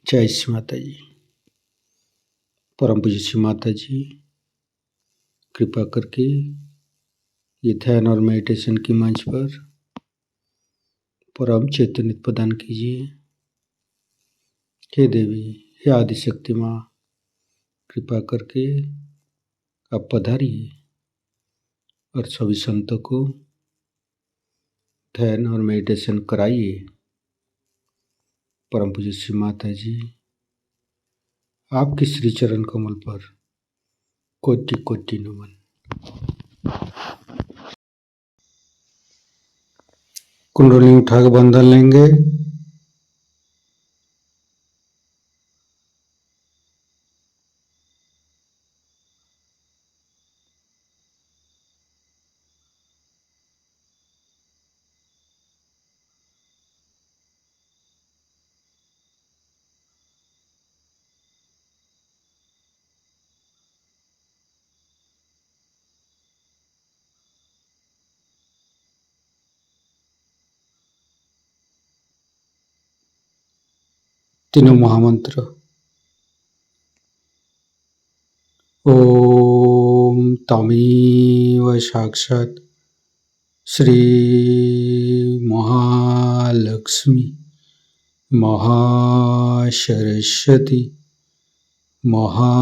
जय श्री माता जी। परम पूज्य श्री माता जी, कृपा करके ये ध्यान और मेडिटेशन की मंच पर परम चैतन्य प्रदान कीजिए। हे देवी, हे आदिशक्ति माँ, कृपा करके आप पधारिए और सभी संतों को ध्यान और मेडिटेशन कराइए। परम पूज्य श्री माता जी, आपके श्री चरण कमल पर कोटि कोटि नमन। कुंडली उठाकर बंधन लेंगे। तीनों महामंत्र। ओम तमेव साक्षात् श्री महालक्ष्मी महासरस्वती महाकाली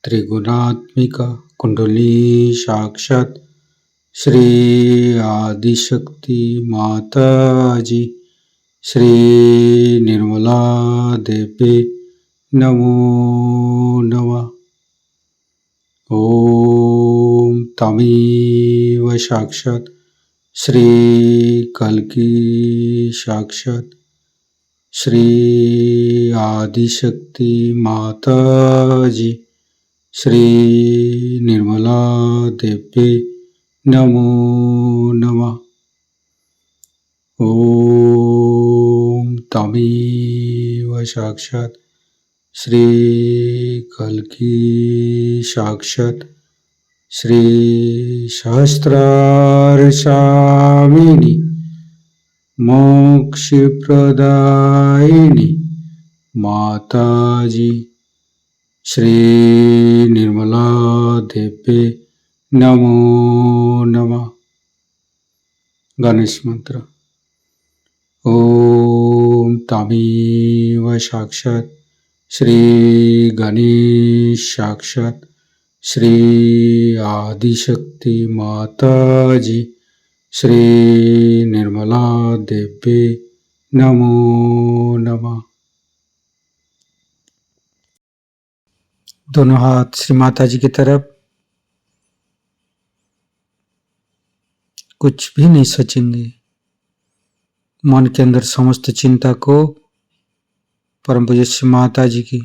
त्रिगुणात्मिका कुंडली साक्षात् श्री आदिशक्ति माता जी श्री निर्मला देवी नमो नमः। ओम तमेव साक्षात् श्री कल्की साक्षात् श्री आदिशक्ति माता जी श्री निर्मला देवी नमो नमः। ओम तमेव साक्षात् श्री कल्की साक्षात् श्री सहस्रार स्वामिनी मोक्ष प्रदायिनी माता जी श्री निर्मला देवी नमो नमः। गणेश मंत्र। ओम तमेव साक्षात् श्री गणेश साक्षात् श्री आदिशक्ति माता जी श्री निर्मला देवी नमो नमः। दोनों हाथ श्री माता जी की तरफ। कुछ भी नहीं सोचेंगे। मन के अंदर समस्त चिंता को परम पूज्य श्री माता जी की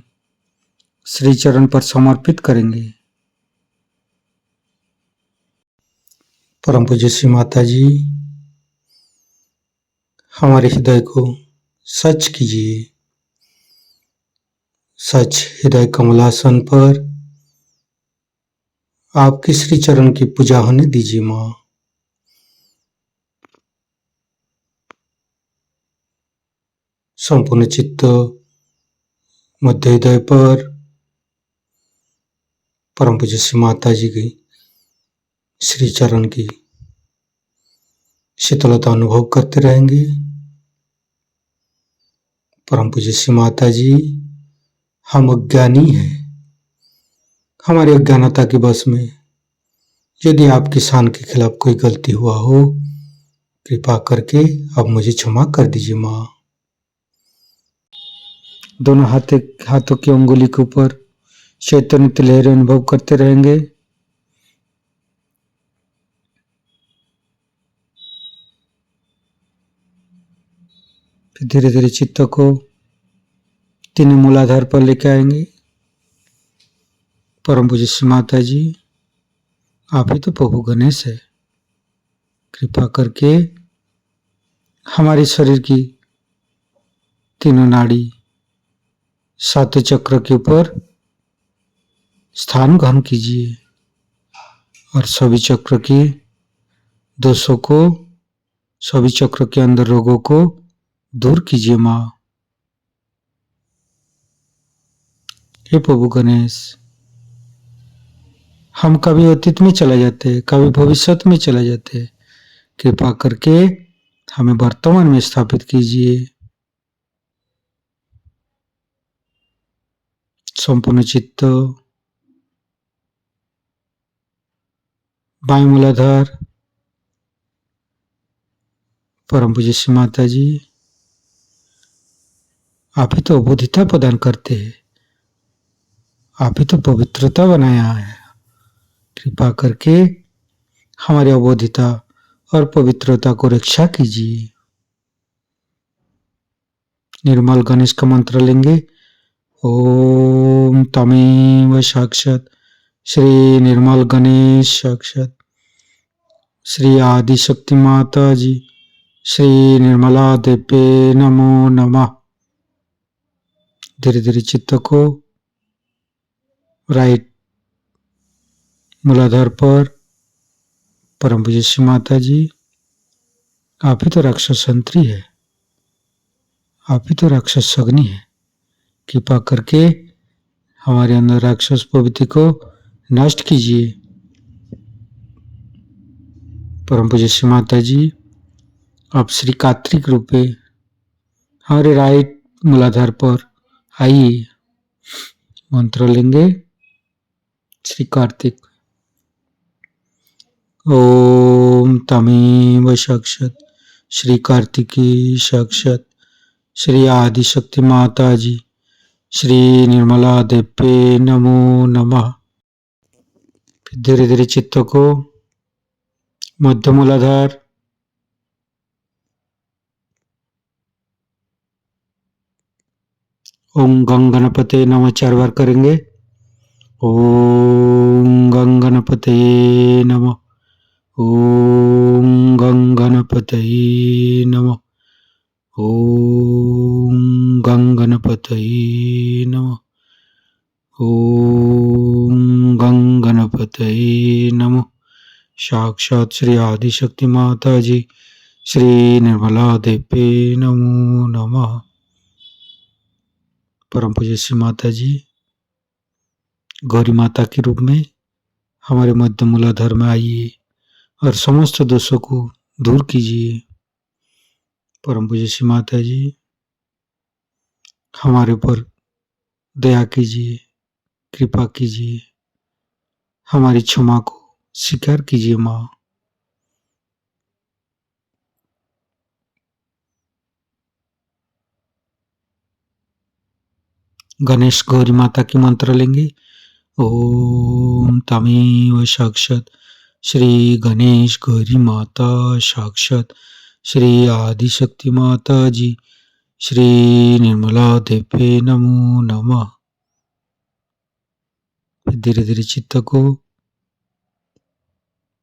श्री चरण पर समर्पित करेंगे। परम पूज्य श्री माता जी, हमारे हृदय को सच कीजिए। सच हृदय कमलासन पर आपके श्री चरण की पूजा होने दीजिए माँ। संपूर्ण चित्त मध्य हृदय पर परम पूज्य श्री माता जी की श्री चरण की शीतलता अनुभव करते रहेंगे। परम पूज्य श्री माता जी, हम अज्ञानी हैं। हमारी अज्ञानता के बस में यदि आपकी शान के खिलाफ कोई गलती हुआ हो, कृपा करके अब मुझे क्षमा कर दीजिए माँ। दोनों हाथों की अंगुली के ऊपर चैतन्य लहरें अनुभव करते रहेंगे। फिर धीरे धीरे चित्त को तीनों मूलाधार पर लेके आएंगे। परम पूज्य श्री माता जी, आप ही तो प्रभु गणेश है। कृपा करके हमारे शरीर की तीनों नाड़ी सातों चक्र के ऊपर स्थान ग्रहण कीजिए और सभी चक्र के दोषों को, सभी चक्र के अंदर रोगों को दूर कीजिए माँ। हे प्रभु गणेश, हम कभी अतीत में चले जाते, कभी भविष्य में चले जाते, कृपा करके हमें वर्तमान में स्थापित कीजिए। संपूर्ण चित्त, बाएं मूलाधार, परम पूज्य श्री माता जी, आप ही तो अबोधिता प्रदान करते हैं, आप ही तो पवित्रता बनाया है। कृपा करके हमारी अबोधिता और पवित्रता को रक्षा कीजिए। निर्मल गणेश का मंत्र लेंगे। ओम तमेव साक्षात श्री निर्मल गणेश साक्षात श्री आदिशक्ति माता जी श्री निर्मला देवे नमो नमः। धीरे धीरे चित्त को राइट मूलाधार पर, परम पूज्य श्री माता जी, आप ही तो राक्षस संतरी है, आप ही तो राक्षस अग्नि है। कृपा करके हमारे अंदर राक्षस प्रवृत्ति को नष्ट कीजिए। परम पूज्य श्री माता जी, आप श्री कार्तिक रूपे हमारे राइट मूलाधार पर आइए। मंत्र लेंगे। श्री कार्तिक। ओम तमेव साक्षात श्री कार्तिकी साक्षात श्री आदिशक्ति माता जी श्री निर्मला देवे नमो नमः। फिर धीरे धीरे चित्त को मध्य मूलाधार, ओम गंग गणपते नमः 4 बार करेंगे। ओम गंग गणपते नमः, ओम गंग गणपते नमः, ओम गंग गणपते नमः, ओम गंग गणपते नमः। साक्षात श्री आदिशक्ति माता जी श्री निर्मला देवे नमो नमः। परम पूज्य श्री माता जी, गौरी माता के रूप में हमारे मध्य मूलाधार में आइए और समस्त दोषों को दूर कीजिए। परम पूज्य श्री माता जी, हमारे ऊपर दया कीजिए, कृपा कीजिए, हमारी क्षमा को स्वीकार कीजिए माँ। गणेश गौरी माता की मंत्र लेंगे। ओम तमेव साक्षात श्री गणेश गौरी माता साक्षात श्री आदिशक्ति माता जी श्री निर्मला देवे नमो नमः। धीरे धीरे चित्त को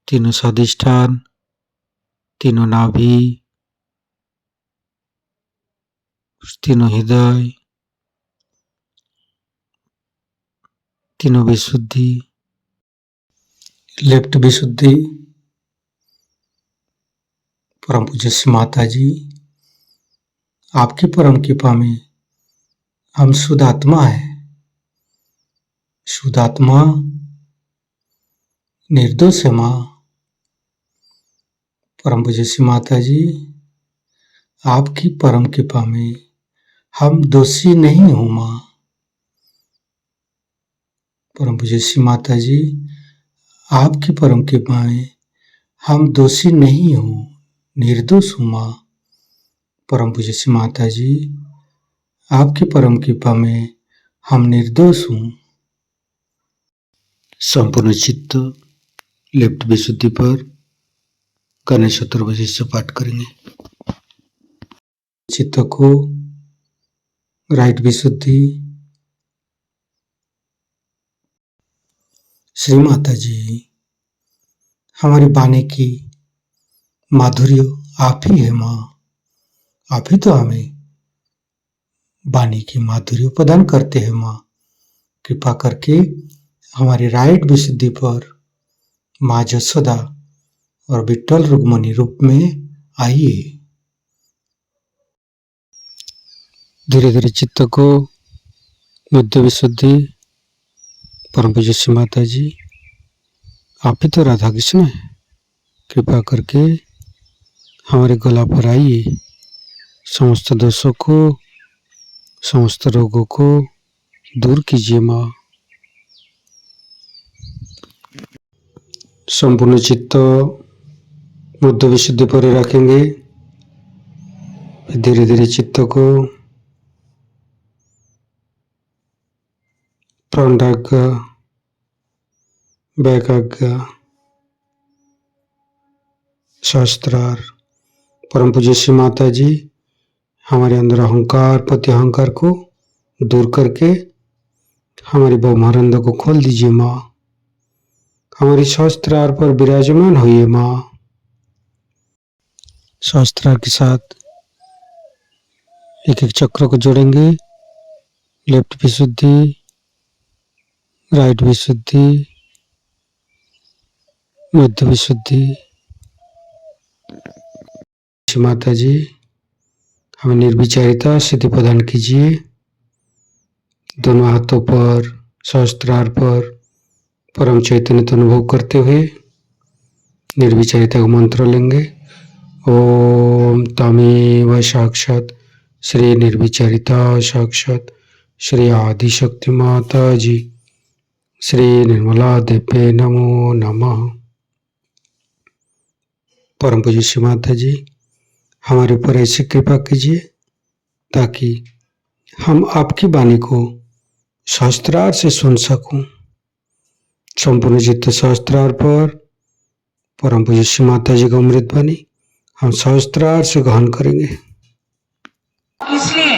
तीनों स्वादिष्ठान, तीनों नाभि, तीनों हृदय, तीनों विशुद्धि, लेफ्ट विशुद्धि, परम पूज्य श्री माता जी, आपकी परम कृपा में हम शुद्ध आत्मा है। शुद्ध आत्मा निर्दोष है माँ। परम पूज्य श्री माता जी, आपकी परम कृपा में हम दोषी नहीं हूँ माँ। परम पूज्य श्री माता जी, आपकी परम कृपा में हम दोषी नहीं हूँ, निर्दोष हूँ माँ। परम पूज्य श्री माता जी, आपकी परम कृपा में हम निर्दोष हूँ। संपूर्ण चित्त लेफ्ट विशुद्धि पर गणेश चतुर्भुज से पाठ करेंगे। चित्त को राइट विशुद्धि। श्री माता जी, हमारी वाणी की माधुर्य आप ही है माँ। आप ही तो हमें वाणी की माधुर्य प्रदान करते हैं माँ। कृपा करके हमारी राइट विशुद्धि पर माँ जसोदा और विट्ठल रुक्मिणी रूप में आइए। धीरे धीरे चित्त को बुद्धि विशुद्धि। परम पूज्य श्री माता जी, आप ही तो राधा कृष्ण है, कृपा करके हमारे गला पर आइए, समस्त दोषों को समस्त रोगों को दूर कीजिए माँ। संपूर्ण चित्त बुद्धि विशुद्धि पर रखेंगे। धीरे धीरे चित्त को प्राणाग्र वैकाग्र शास्त्रार। परम पूज्य श्री माता जी, हमारे अंदर अहंकार पति अहंकार को दूर करके हमारी ब्रह्मानंद को खोल दीजिए माँ। हमारी शास्त्रार पर विराजमान होइए माँ। शास्त्रार के साथ एक एक चक्र को जोड़ेंगे। लेफ्ट विशुद्धि, राइट विशुद्धि, मध्य विशुद्धि। माता जी, हमें निर्विचारिता सिद्धि प्रदान कीजिए। दोनों हाथों पर सहस्त्रार पर परम चैतन्य तो अनुभव करते हुए निर्विचारिता का मंत्र लेंगे। ओम तमेव साक्षात श्री निर्विचारिता साक्षात श्री आदिशक्ति माता जी श्री निर्मला देवे नमो नमः। परम पूज्य श्री माता जी, हमारे ऊपर ऐसी कृपा कीजिए ताकि हम आपकी वाणी को शास्त्रार से सुन सकूं। संपूर्ण चित्त शास्त्रार पर परम पूज्य श्री माता जी का अमृत वाणी हम शास्त्रार से ग्रहण करेंगे। इसलिए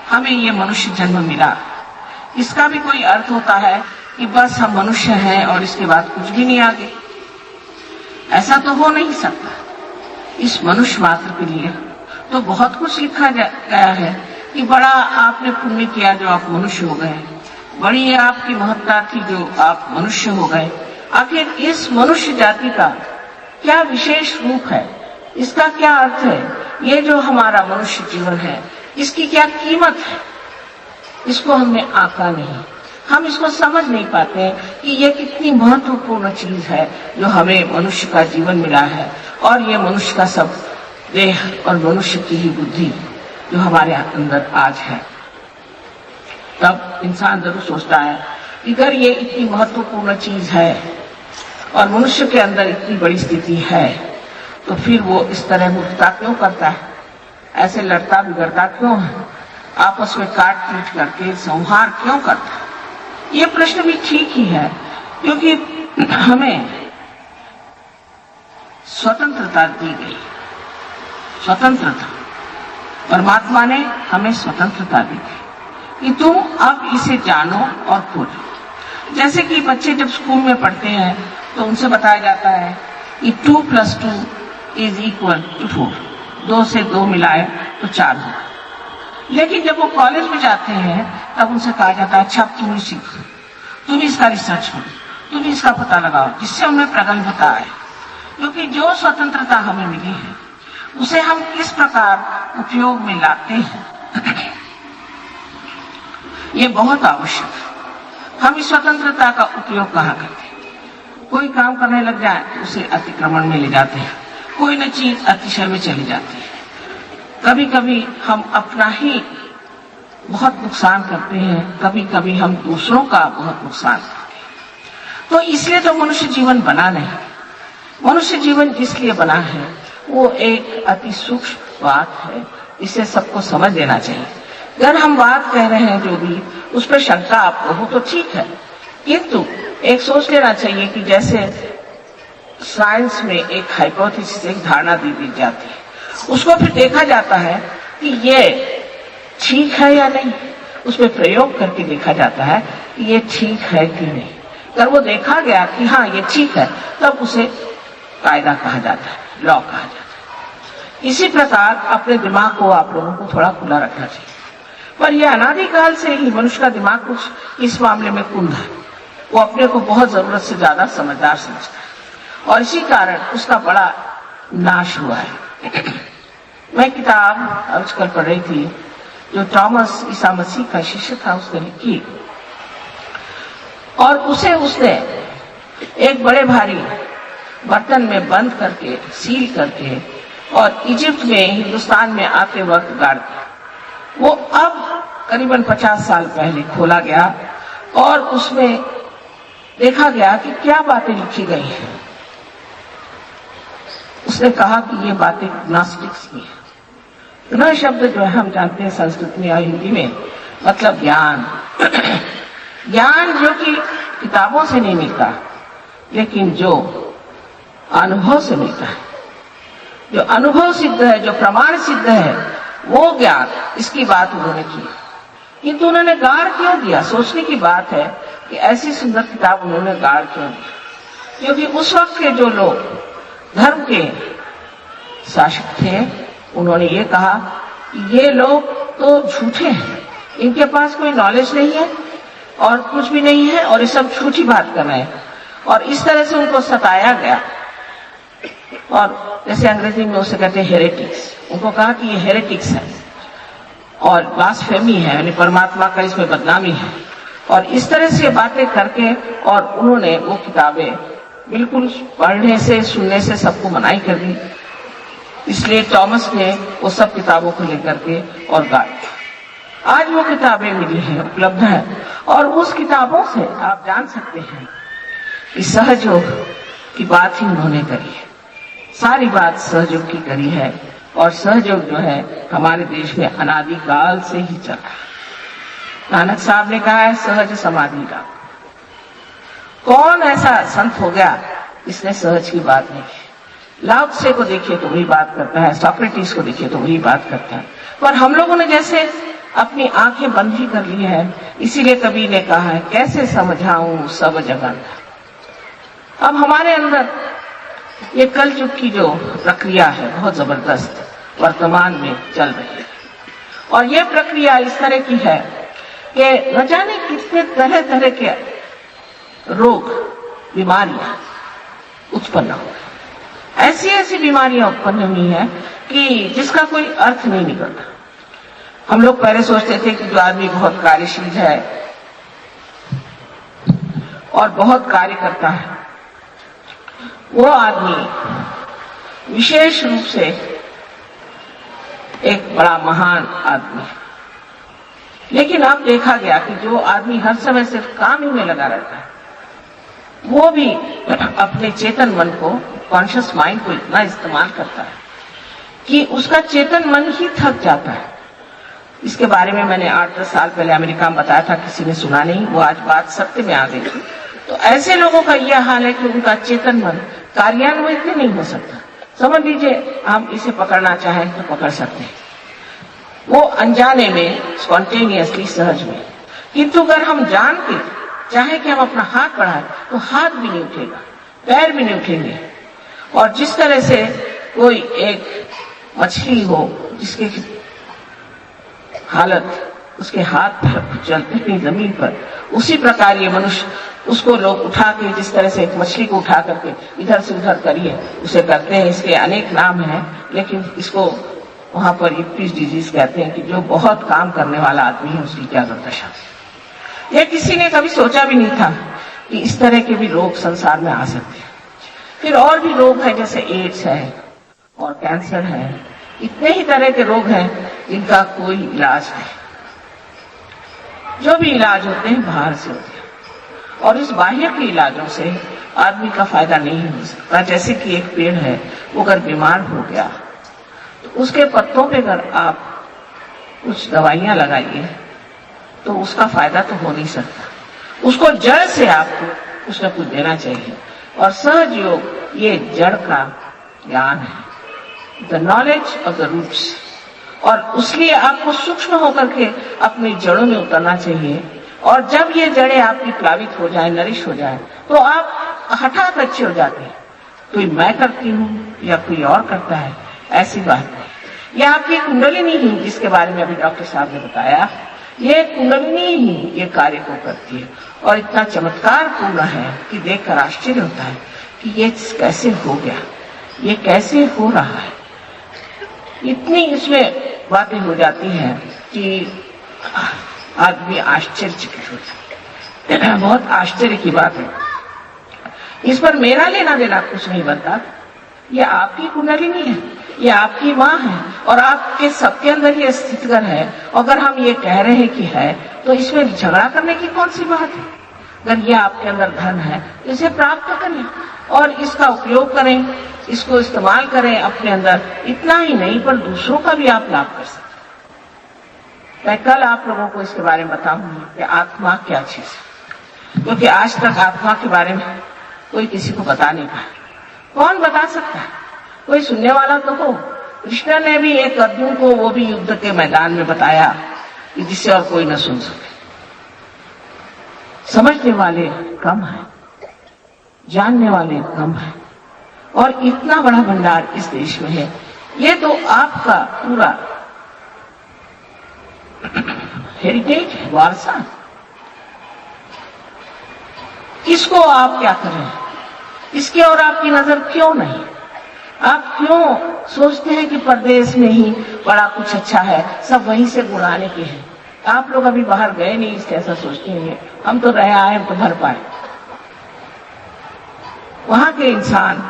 हमें ये मनुष्य जन्म मिला। इसका भी कोई अर्थ होता है कि बस हम मनुष्य हैं और इसके बाद कुछ भी नहीं आगे? ऐसा तो हो नहीं सकता। इस मनुष्य मात्र के लिए तो बहुत कुछ लिखा गया है कि बड़ा आपने पुण्य किया जो आप मनुष्य हो गए, बड़ी आपकी महत्ता थी जो आप मनुष्य हो गए। आखिर इस मनुष्य जाति का क्या विशेष रूप है? इसका क्या अर्थ है? ये जो हमारा मनुष्य जीवन है, इसकी क्या कीमत है? इसको हमने आंका नहीं। हम इसको समझ नहीं पाते कि ये कितनी महत्वपूर्ण चीज है जो हमें मनुष्य का जीवन मिला है। और ये मनुष्य का सब देह और मनुष्य की ही बुद्धि जो हमारे अंदर आज है। तब इंसान जरूर सोचता है कि अगर ये इतनी महत्वपूर्ण चीज है और मनुष्य के अंदर इतनी बड़ी स्थिति है, तो फिर वो इस तरह मूर्खता क्यों करता है? ऐसे लड़ता बिगड़ता क्यों है? आपस में काट पीट करके संहार क्यों करता है? ये प्रश्न भी ठीक ही है, क्योंकि हमें स्वतंत्रता दी गई। स्वतंत्रता, परमात्मा ने हमें स्वतंत्रता दी कि तुम अब इसे जानो और खोजो। जैसे कि बच्चे जब स्कूल में पढ़ते हैं तो उनसे बताया जाता है कि 2 + 2 = 4। 2 से 2 मिलाए तो 4 होगा। लेकिन जब वो कॉलेज में जाते हैं तब उनसे कहा जाता है, अच्छा तुम ही सीखो, तुम इसका रिसर्च करो, तुम इसका पता लगाओ, जिससे उन्हें प्रगल्भता आए। क्योंकि जो स्वतंत्रता हमें मिली है उसे हम किस प्रकार उपयोग में लाते हैं ये बहुत आवश्यक है। हम इस स्वतंत्रता का उपयोग कहाँ करते हैं? कोई काम करने लग जाए तो उसे अतिक्रमण में ले जाते हैं, कोई न चीज अतिशय में चली जाती है। कभी कभी हम अपना ही बहुत नुकसान करते हैं, कभी कभी हम दूसरों का बहुत नुकसान करते हैं। तो इसलिए तो मनुष्य जीवन बना नहीं। मनुष्य जीवन इसलिए बना है, वो एक अति सूक्ष्म बात है, इसे सबको समझ लेना चाहिए। अगर हम बात कह रहे हैं जो भी, उस पर शंका आपको हो तो ठीक है, किंतु एक सोच लेना चाहिए कि जैसे साइंस में एक हाइपोथेसिस, एक धारणा दी जाती है, उसको फिर देखा जाता है कि ये ठीक है या नहीं। उसमें प्रयोग करके देखा जाता है कि ये ठीक है कि नहीं। अगर वो देखा गया कि हाँ ये ठीक है, तब उसे कायदा कहा जाता है, लॉ कहा जाता है। इसी प्रकार अपने दिमाग को आप लोगों को थोड़ा खुला रखना चाहिए। पर यह अनादिकाल से ही मनुष्य का दिमाग कुछ इस मामले में कुंद है। वो अपने को बहुत जरूरत से ज्यादा समझदार समझता है और इसी कारण उसका बड़ा नाश हुआ है। मैं किताब आजकल पढ़ रही थी, जो थॉमस ईसा मसीह का शिष्य था उसने लिखी, और उसे उसने एक बड़े भारी बर्तन में बंद करके सील करके और इजिप्ट में हिंदुस्तान में आते वक्त गाड़ दिया। वो अब करीबन 50 साल पहले खोला गया और उसमें देखा गया कि क्या बातें लिखी गई हैं। उसने कहा कि ये बातें ग्नोस्टिक्स की है। ग्नो शब्द जो है हम जानते हैं संस्कृत में या हिंदी में मतलब ज्ञान ज्ञान जो कि किताबों से नहीं मिलता, लेकिन जो अनुभव से मिलता है, जो अनुभव सिद्ध है, जो प्रमाण सिद्ध है, वो ज्ञान, इसकी बात उन्होंने की। किंतु उन्होंने गाड़ क्यों दिया? सोचने की बात है कि ऐसी सुंदर किताब उन्होंने गाड़ क्यों दी? क्योंकि उस वक्त के जो लोग धर्म के शासक थे, उन्होंने ये कहा कि ये लोग तो झूठे हैं, इनके पास कोई नॉलेज नहीं है और कुछ भी नहीं है और ये सब झूठी बात कर रहे हैं। और इस तरह से उनको सताया गया और जैसे अंग्रेजी में उसे कहते हैं हेरेटिक्स, उनको कहा कि ये हेरेटिक्स है और ब्लास्फेमी है, यानी परमात्मा का इसमें बदनामी है। और इस तरह से बातें करके और उन्होंने वो किताबें बिल्कुल पढ़ने से सुनने से सबको मनाही कर दी। इसलिए थॉमस ने वो सब किताबों को लेकर के और गाड़ दिया। आज वो किताबें मिली हैं, उपलब्ध है, और उस किताबों से आप जान सकते हैं कि सहयोग की बात ही उन्होंने करी है। सारी बात सहयोग की करी है और सहयोग जो है हमारे देश में अनादिकाल से ही चला है। नानक साहब ने कहा है सहज समाधि का। कौन ऐसा संत हो गया इसने सहज की बात नहीं की? लाओत्से को देखिए तो वही बात करता है, सोक्रेटिस को देखिए तो वही बात करता है, पर हम लोगों ने जैसे अपनी आंखें बंद ही कर ली है। इसीलिए कबीर ने कहा है कैसे समझाऊं सब जगन। अब हमारे अंदर ये कलयुग की जो प्रक्रिया है बहुत जबरदस्त वर्तमान में चल रही है, और ये प्रक्रिया इस तरह की है कि न जाने कितने तरह तरह के रोग बीमारियां उत्पन्न हो गई। ऐसी ऐसी बीमारियां उत्पन्न हुई हैं कि जिसका कोई अर्थ नहीं निकलता। हम लोग पहले सोचते थे कि जो आदमी बहुत कार्यशील है और बहुत कार्य करता है वो आदमी विशेष रूप से एक बड़ा महान आदमी है। लेकिन अब देखा गया कि जो आदमी हर समय सिर्फ काम ही में लगा रहता है वो भी अपने चेतन मन को, कॉन्शियस माइंड को इतना इस्तेमाल करता है कि उसका चेतन मन ही थक जाता है। इसके बारे में मैंने 8-10 साल पहले अमेरिका में बताया था, किसी ने सुना नहीं, वो आज बात सत्य में आ गई। तो ऐसे लोगों का यह हाल है कि उनका चेतन मन कार्यान्वित नहीं हो सकता। समझ लीजिए हम इसे पकड़ना चाहें तो पकड़ सकते हैं, वो अनजाने में, स्पॉन्टेनियसली, सहज में। किंतु अगर हम जान के चाहे कि हम अपना हाथ बढ़ाएं तो हाथ भी नहीं उठेगा, पैर भी नहीं उठेंगे। और जिस तरह से कोई एक मछली हो जिसके हालत उसके हाथ चलते नहीं जमीन पर, उसी प्रकार ये मनुष्य, उसको लोग उठा के जिस तरह से एक मछली को उठा करके इधर से उधर करिए उसे करते हैं। इसके अनेक नाम हैं, लेकिन इसको वहां पर इक्विस डिजीज कहते हैं कि जो बहुत काम करने वाला आदमी है उसकी क्या दुर्दशा। यह किसी ने कभी सोचा भी नहीं था कि इस तरह के भी रोग संसार में आ सकते हैं। फिर और भी रोग हैं जैसे एड्स है और कैंसर है, इतने ही तरह के रोग हैं जिनका कोई इलाज नहीं। जो भी इलाज होते हैं बाहर से होते हैं और इस बाह्य के इलाजों से आदमी का फायदा नहीं हो सकता। जैसे कि एक पेड़ है, वो अगर बीमार हो गया तो उसके पत्तों पे अगर आप कुछ दवाइयां लगाइए तो उसका फायदा तो हो नहीं सकता। उसको जड़ से आपको कुछ न कुछ देना चाहिए, और सहज योग ये जड़ का ज्ञान है, the knowledge of the roots. और उसलिए आपको सूक्ष्म होकर के अपनी जड़ों में उतरना चाहिए, और जब ये जड़ें आपकी प्लावित हो जाए, नरिश हो जाए, तो आप हठात अच्छे हो जाते हैं। कोई मैं करती हूँ या कोई और करता है, ऐसी बात नहीं। ये आपकी कुंडलिनी ही, जिसके बारे में अभी डॉक्टर साहब ने बताया, ये कुंडलिनी ही ये कार्य को करती है। और इतना चमत्कार पूर्ण है कि देखकर आश्चर्य होता है कि ये कैसे हो गया, ये कैसे हो रहा है। इतनी इसमें बातें हो जाती हैं कि आदमी आश्चर्यचकित हो जाता है। बहुत आश्चर्य की बात है। इस पर मेरा लेना देना कुछ नहीं बनता। ये आपकी कुंडलिनी है, ये आपकी माँ है और आपके सबके अंदर ये स्थितिगत है। अगर हम ये कह रहे हैं कि है तो इसमें झगड़ा करने की कौन सी बात है। अगर ये आपके अंदर धन है तो इसे प्राप्त करें और इसका उपयोग करें, इसको इस्तेमाल करें अपने अंदर। इतना ही नहीं पर दूसरों का भी आप लाभ कर सकते। मैं कल आप लोगों को इसके बारे में बताऊंगी कि आत्मा क्या चीज है, क्योंकि आज तक आत्मा के बारे में कोई किसी को बता नहीं पाया। कौन बता सकता है? कोई सुनने वाला तो हो। कृष्ण ने भी एक अर्जुन को वो भी युद्ध के मैदान में बताया कि जिससे और कोई न सुन सके। समझने वाले कम है, जानने वाले कम है और इतना बड़ा भंडार इस देश में है। ये तो आपका पूरा हेरिटेज है, वारसा। इसको आप क्या करें? इसके और आपकी नजर क्यों नहीं? आप क्यों सोचते हैं कि परदेश में ही बड़ा कुछ अच्छा है, सब वहीं से गुड़ाने के हैं? आप लोग अभी बाहर गए नहीं इसलिए ऐसा सोचते हैं। हम तो रहे आए, हम तो भर पाए। वहां के इंसान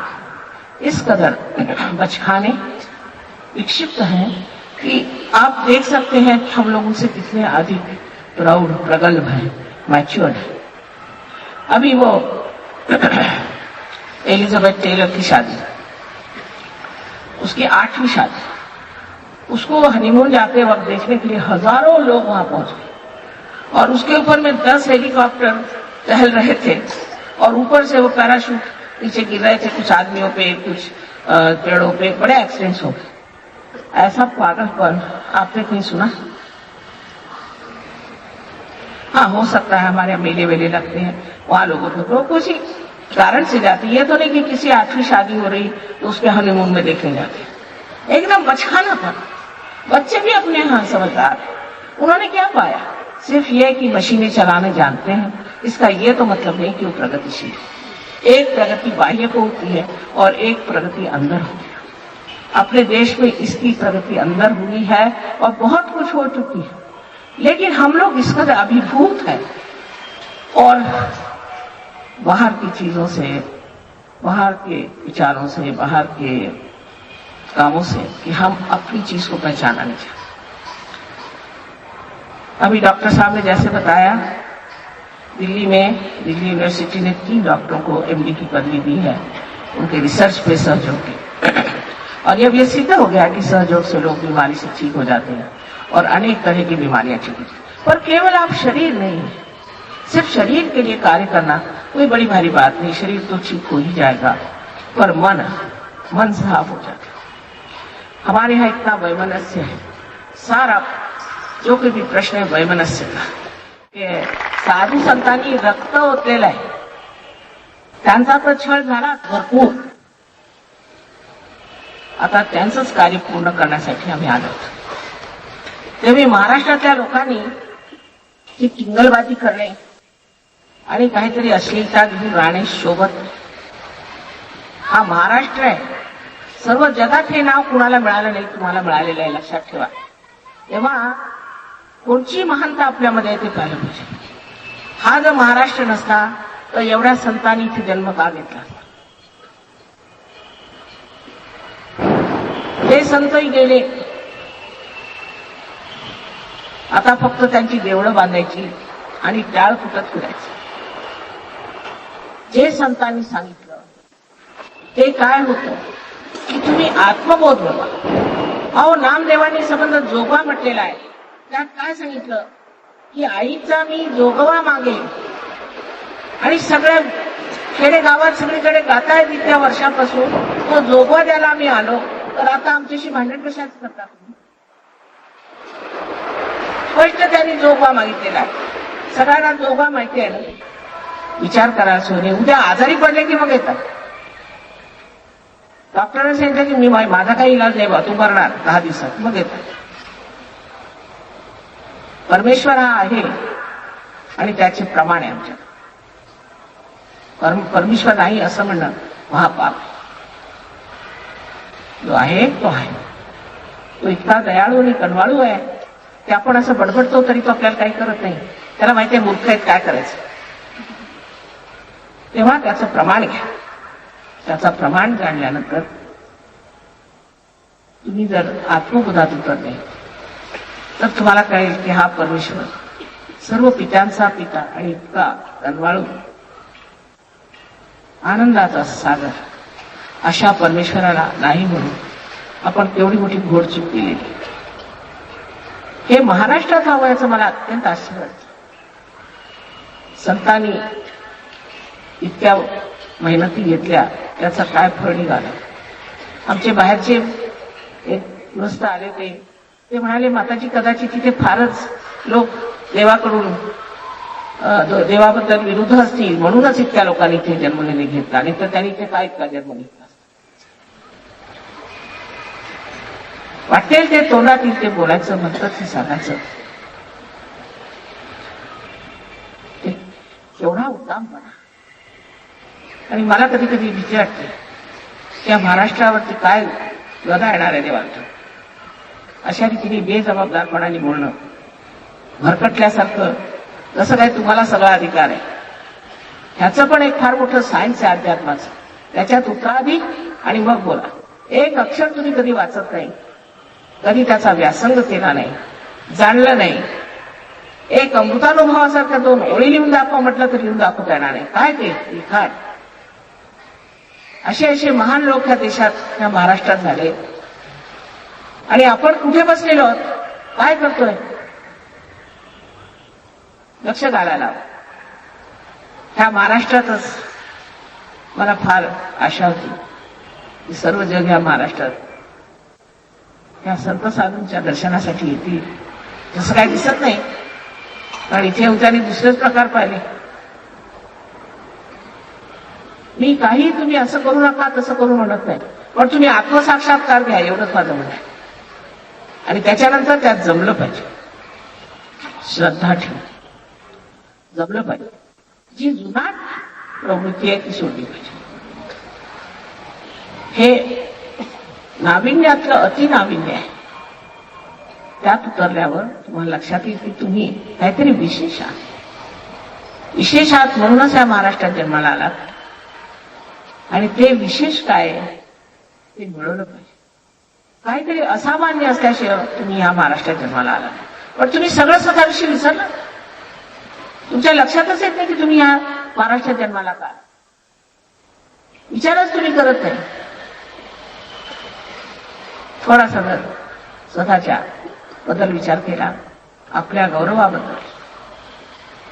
इस कदर बचखाने विक्षिप्त हैं कि आप देख सकते हैं कि हम लोग उनसे कितने अधिक प्रौढ़, प्रगल्भ हैं, मैच्योर्ड है। अभी वो एलिजाबेथ टेलर की शादी, उसकी 8वीं शादी, उसको हनीमून जाते वक्त देखने के लिए हजारों लोग वहां पहुंच गए और उसके ऊपर में 10 हेलीकॉप्टर टहल रहे थे और ऊपर से वो पैराशूट नीचे गिर रहे थे। कुछ आदमियों पे, कुछ पेड़ों पे, बड़े एक्सीडेंट्स हो गए। ऐसा पागलपन आपने कहीं सुना? हाँ, हो सकता है हमारे मेले वेले लगते हैं, वहां लोगों को तो कुछ ही कारण से जाती है। तो नहीं कि किसी 8वीं शादी हो रही तो उसके हनीमून में देखने जाते। एकदम बचकाना था। बच्चे भी अपने यहाँ समझदार। उन्होंने क्या पाया? सिर्फ ये कि मशीनें चलाने जानते हैं। इसका ये तो मतलब नहीं कि वो प्रगतिशील। एक प्रगति बाह्य को होती है और एक प्रगति अंदर होती है। अपने देश में इसकी प्रगति अंदर हुई है और बहुत कुछ हो चुकी है, लेकिन हम लोग इस कदर अभिभूत है और बाहर की चीजों से, बाहर के विचारों से, बाहर के कामों से कि हम अपनी चीज को पहचाना नहीं चाहते। अभी डॉक्टर साहब ने जैसे बताया, दिल्ली यूनिवर्सिटी ने 3 डॉक्टरों को एमडी की पदवी दी है उनके रिसर्च पे सहयोग के। और अब ये सिद्ध हो गया कि सहयोग से लोग बीमारी से ठीक हो जाते हैं और अनेक तरह की बीमारियां ठीक होती हैं। पर केवल आप शरीर नहीं, सिर्फ शरीर के लिए कार्य करना कोई बड़ी भारी बात नहीं। शरीर तो ठीक हो ही जाएगा, पर मन साफ हो जाता है। हमारे यहाँ इतना वैमनस्य है, सारा जो कोई भी प्रश्न है वैमनस्य का। साधू संतांनी रक्त ओतलेलं आहे, त्यांचा तर छळ झाला भरपूर। आता त्यांचंच कार्य पूर्ण करण्यासाठी आम्ही आलो होतो। तेव्हा महाराष्ट्रातल्या लोकांनी ही टिंगलबाजी करणे आणि काहीतरी अश्लीलता घेऊन राहणे शोभत। हा महाराष्ट्र आहे, सर्व जगात हे नाव कुणाला मिळालं नाही, तुम्हाला मिळालेलं आहे, लक्षात ठेवा। तेव्हा कोणची महानता आपल्यामध्ये आहे ते पाहिलं पाहिजे। हा जर महाराष्ट्र नसता तर एवढ्या संतांनी इथे जन्म का घेतला? हे संतही गेले, आता फक्त त्यांची देवळं बांधायची आणि टाळ फुटत फिरायचं। जे संतांनी सांगितलं ते काय होतं की तुम्ही आत्मबोध व्हावा। अहो, नामदेवांनी संबंध जोगवा म्हटलेला आहे। त्यात काय सांगितलं की आईचा मी जोगवा मागे, आणि सगळ्या खेडेगावात सगळीकडे गातायत इतक्या वर्षापासून तो जोगवा द्यायला मी आलो, तर आता आमच्याशी भांडण कशाच करता तुम्ही? स्पष्ट त्यांनी जोगवा मागितलेला आहे। सगळ्यांना जोगवा माहिती आहे ना? विचार करा सोने, उद्या आजारी पडले की मग येतात। डॉक्टरांनी सांगितलं की मी माझा काही इलाज नाही बा, तू मरणार 10 दिवसात, मग येतात। परमेश्वर हा आहे आणि त्याचे प्रमाण आहे आमच्या। परमेश्वर नाही असं म्हणणं महापाप। जो आहे तो आहे, तो इतका दयाळू आणि कनवाळू आहे की आपण असं बडबडतो तरी तो आपल्याला काही करत नाही. त्याला माहिती आहे मूर्ख आहेत, काय करायचं. तेव्हा त्याचं प्रमाण घ्या. त्याचा प्रमाण जाणल्यानंतर तुम्ही जर आत्मबोधात उतरले तर तुम्हाला कळेल की हा परमेश्वर सर्व पित्यांचा पिता आणि इतका कनवाळू आनंदाचा सागर, अशा परमेश्वराला नाही म्हणून आपण केवढी मोठी घोड चूक केलेली. हे महाराष्ट्रात हवं याचं मला अत्यंत आश्चर्य वाटतं. संतांनी इतक्या मेहनती घेतल्या, त्याचं काय फळ निघालं. आमचे बाहेरचे एक ग्रस्त आले, ते म्हणाले माताजी कदाचित तिथे फारच लोक देवाकडून देवाबद्दल विरुद्ध असतील म्हणूनच इतक्या लोकांनी इथे जन्मलेले घेतला, आणि तर त्यांनी इथे काय इतका जन्म घेतला. वाटेल ते तोंडातील ते बोलायचं, म्हणतात ते सांगायचं. केवढा उत्तमपणा. आणि मला कधी कधी भीती वाटते त्या महाराष्ट्रावरती काय गदा येणार आहे देवाचं. अशा रीतीने बेजबाबदारपणाने बोलणं, भरकटल्यासारखं, जसं काय तुम्हाला सगळा अधिकार आहे. ह्याचं पण एक फार मोठं सायन्स आहे अध्यात्माचं. त्याच्यात उतरा आधी आणि मग बोला. एक अक्षर तुम्ही कधी वाचत नाही, कधी त्याचा व्यासंग केला नाही, जाणलं नाही. एक अमृतानुभवासारख्या 2 ओळी लिहून दाखवा म्हटलं तर लिहून दाखवता येणार नाही. काय ते लिखाण. असे महान लोक ह्या देशात, ह्या महाराष्ट्रात झाले. आणि आपण कुठे बसलेलो आहोत, काय करतोय, लक्ष घालायला. ह्या महाराष्ट्रातच मला फार आशा होती की सर्व जग ह्या महाराष्ट्रात ह्या संत साधूंच्या दर्शनासाठी येतील. तसं काय दिसत नाही, कारण इथे उद्याने दुसरेच प्रकार पाहिले. मी काही तुम्ही असं करू नका तसं करू म्हणत नाही, पण तुम्ही आत्मसाक्षात्कार घ्या एवढंच माझं म्हणणं आहे. आणि त्याच्यानंतर त्यात जमलं पाहिजे, श्रद्धा ठेव, जमलं पाहिजे. जी जुनाट प्रवृत्ती आहे ती सोडली पाहिजे. हे नाविन्यातलं अतिनाविन्य आहे. त्यात उतरल्यावर तुम्हाला लक्षात येईल की तुम्ही काहीतरी विशेष आहात. विशेष आहात म्हणूनच या महाराष्ट्रात जन्माला आलात. आणि ते विशेष काय ते मिळवलं पाहिजे. काहीतरी असामान्य असल्याशिवाय तुम्ही या महाराष्ट्रात जन्माला आला. पण तुम्ही सगळं स्वतःविषयी विसरलं. तुमच्या लक्षातच येत नाही की तुम्ही या महाराष्ट्रात जन्माला का. विचारच तुम्ही करत नाही. थोडासा जर स्वतःच्या बद्दल विचार केला, आपल्या गौरवाबद्दल,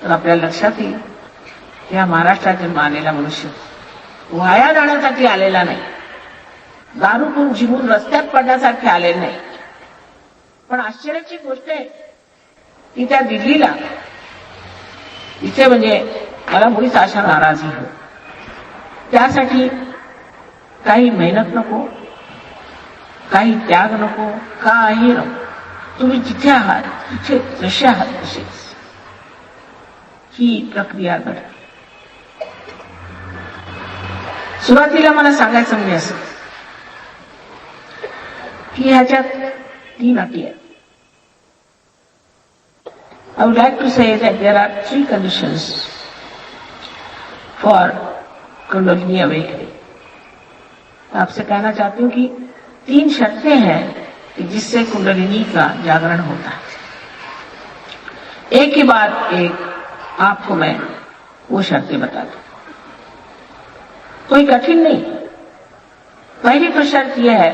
तर आपल्याला लक्षात येईल की या महाराष्ट्रात जन्म आलेला मनुष्य वाया जाण्यासाठी आलेला नाही, दारू पिऊन जिमून रस्त्यात पडण्यासाठी आलेला नाही. पण आश्चर्याची गोष्ट आहे की त्या दिल्लीला, इथे म्हणजे मला मुळीच अशा नाराजी हो, त्यासाठी काही मेहनत नको, काही त्याग नको, काही नको. तुम्ही जिथे आहात तिथे जसे आहात तसेच ही प्रक्रिया घडते. सुरुवातीला मला सांगायचं म्हणजे असं की ह्याच्यात 3 अटी आहेत. I would like to say that there are 3 conditions for kundalini awakening. आपसे कहना चाहती हूँ कि 3 शर्तें हैं कि जिससे कुंडलिनी का जागरण होता है. एक के बाद एक आपको मैं वो शर्तें बता दूं. कोई कठिन नहीं. पहली तो शर्त यह है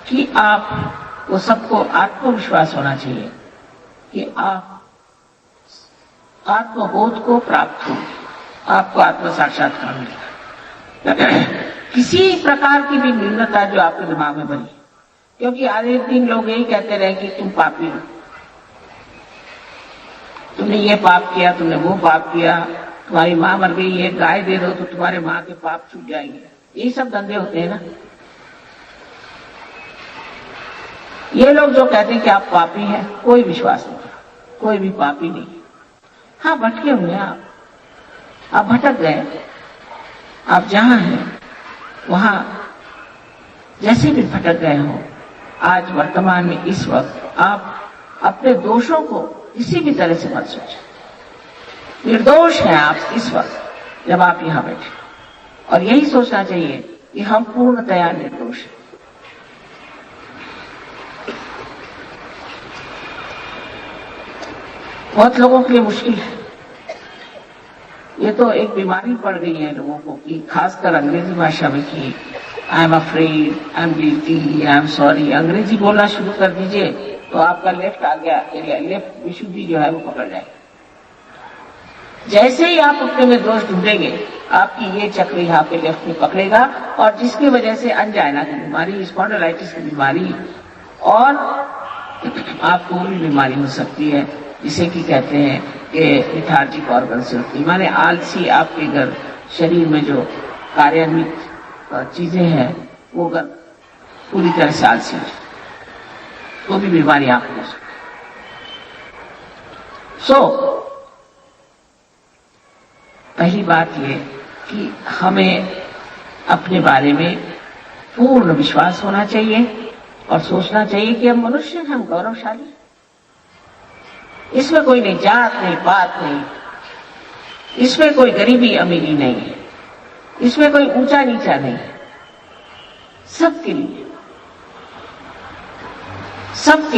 कि आपको सबको आत्मविश्वास होना चाहिए कि आप आत्मबोध को प्राप्त हो, आपको आत्म साक्षात्कार मिलेगा. किसी प्रकार की भी न्यूनता जो आपके दिमाग में बनी, क्योंकि आधे दिन लोग यही कहते रहे कि तुम पापी हो, तुमने ये पाप किया, तुमने वो पाप किया, तुम्हारी माँ मर गई, ये गाय दे दो तो तुम्हारे माँ के पाप छूट जाएंगे. यही सब धंधे होते हैं ना. ये लोग जो कहते हैं कि आप पापी हैं, कोई विश्वास नहीं, कोई भी पापी नहीं. हाँ, भटके हुए आप भटक गए. आप जहां हैं वहां जैसे भी भटक गए हो, आज वर्तमान में इस वक्त आप अपने दोषों को किसी भी तरह से मत सोचें। निर्दोष हैं आप इस वक्त जब आप यहां बैठे, और यही सोचना चाहिए कि हम पूर्णतया निर्दोष हैं। बहुत लोगों के लिए मुश्किल है, ये तो एक बीमारी पड़ गई है लोगों को कि खासकर अंग्रेजी भाषा में कि I am afraid, I am guilty, I am sorry. अंग्रेजी बोलना शुरू कर दीजिए तो आपका लेफ्ट आ गया, लेफ्ट विशुद्धि जो है वो पकड़ जाएगी। जैसे ही आप अपने में दोष ढूंढेंगे, आपकी ये चक्र यहाँ पे लेफ्ट में पकड़ेगा, और जिसकी वजह से अंजाइना की बीमारी, स्पॉन्डिलाइटिस की बीमारी और आपको भी बीमारी हो सकती है, जिसे कि कहते हैं कि लिथार्जिक ऑर्गन से होती है, माने आलसी आपके घर शरीर में जो कार्यान्वित चीजें हैं वो अगर पूरी तरह से आलसी हो तो भी बीमारी आपको हो सकती है। पहली बात ये कि हमें अपने बारे में पूर्ण विश्वास होना चाहिए और सोचना चाहिए कि हम मनुष्य हैं, हम गौरवशाली। इसमें कोई नहीं जात नहीं, पात नहीं, इसमें कोई गरीबी अमीरी नहीं है, इसमें कोई ऊंचा नीचा नहीं है। सबके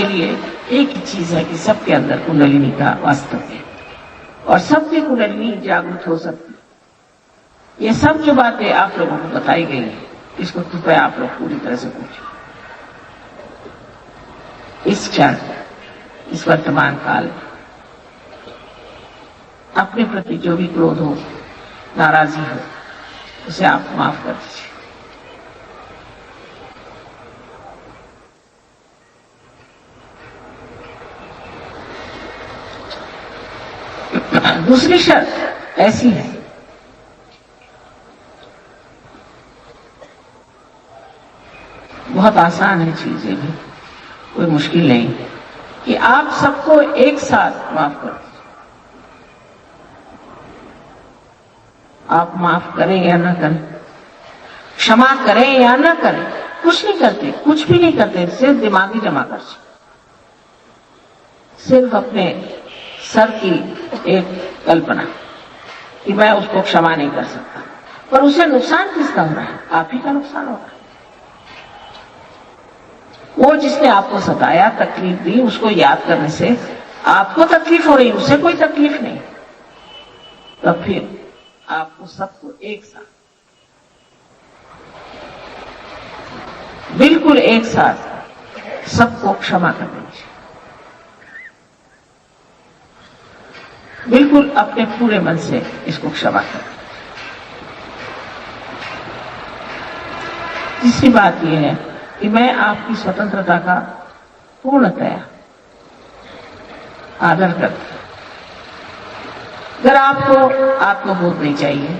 लिए एक ही चीज है कि सबके अंदर कुंडलिनी का वास्तव है, और सबकी कुंडलिनी जागृत हो सकती है। ये सब जो बातें आप लोगों को बताई गई हैं, इसको कृपया आप लोग पूरी तरह से पूछें। इस क्षण, इस वर्तमान काल में अपने प्रति जो भी क्रोध हो, नाराजगी हो, उसे आप माफ कर दीजिए। दूसरी शर्त ऐसी है, बहुत आसान है चीजें भी, कोई मुश्किल नहीं, कि आप सबको एक साथ माफ कर दीजिए। आप माफ करें या ना करें, क्षमा करें या ना करें, कुछ नहीं करते, कुछ भी नहीं करते, सिर्फ दिमागी जमा कर, सिर्फ अपने सर की एक कल्पना कि मैं उसको क्षमा नहीं कर सकता, पर उसे नुकसान किसका हो रहा है? आप ही का नुकसान हो रहा है। वो जिसने आपको सताया, तकलीफ दी, उसको याद करने से आपको तकलीफ हो रही, उसे कोई तकलीफ नहीं। तो फिर आपको सबको एक साथ, बिल्कुल एक साथ सबको क्षमा कर दीजिए, बिल्कुल अपने पूरे मन से इसको क्षमा कर। तीसरी बात यह है कि मैं आपकी स्वतंत्रता का पूर्णतया आदर करता हूं। अगर आपको आत्मबोध नहीं चाहिए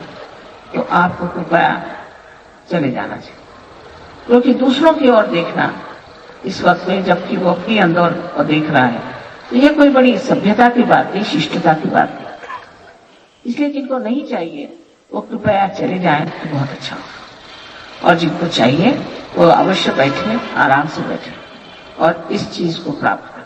तो आपको कृपया चले जाना चाहिए, क्योंकि दूसरों की ओर देखना इस वक्त में, जबकि वो अपनी अंदर और देख रहा है, तो ये कोई बड़ी सभ्यता की बात नहीं, शिष्टता की बात नहीं। इसलिए जिनको नहीं चाहिए वो कृपया चले जाएं तो बहुत अच्छा होगा, और जिनको चाहिए वो अवश्य बैठे, आराम से बैठे और इस चीज को प्राप्त करें।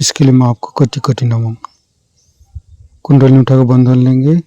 इसके लिए मैं आपको कोटि कोटि नमन। कुंडली उठाकर बंधन लेंगे।